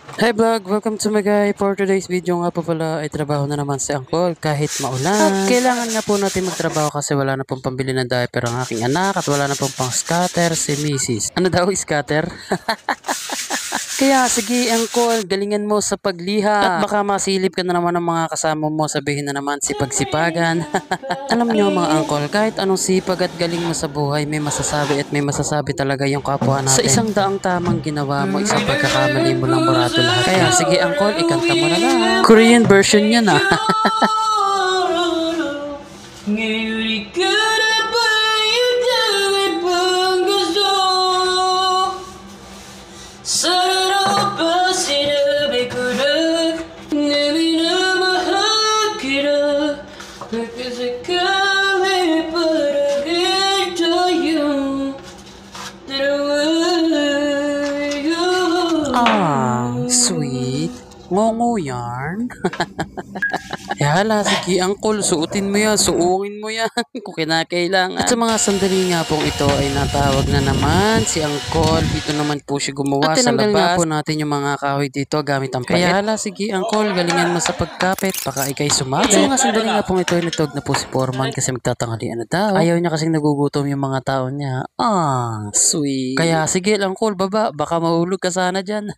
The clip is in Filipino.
Hi vlog! Welcome to my guy. For today's video nga po pala ay trabaho na naman si Uncle kahit maulan. At kailangan nga po natin magtrabaho kasi wala na pong pambili ng diaper ang aking anak at wala na pong pang scatter si Mrs. Ano daw scatter? Kaya sige Uncle, galingan mo sa pagliha. At baka masilip ka na naman ng mga kasama mo, sabihin na naman sipag-sipagan. Alam nyo mga Uncle, kahit anong sipag at galing mo sa buhay, may masasabi at may masasabi talaga yung kapwa natin. Sa isang daang tamang ginawa mo, isang pagkakamali mo lang murado lahat. Kaya sige Uncle, ikanta mo na lang. Korean version yan ah. Ah, sweet. Ngongo yarn. Hala, sige Uncle, suotin mo yan, suungin mo yan kung kinakailangan. At sa mga sandali nga pong ito ay natawag na naman si Uncle. Dito naman po siya gumawa sa labas. At nga po natin yung mga kahoy dito gamit ang pait. Kaya hala, sige Uncle, galingan mo sa pagkapit, baka ikay sumabit. At sa mga sandali nga pong ito ay natawag na po si Foreman kasi magtatanghalian na daw. Ayaw niya kasing nagugutom yung mga tao niya. Ah, sweet. Kaya sige Uncle, baba, baka mahulog ka sana dyan.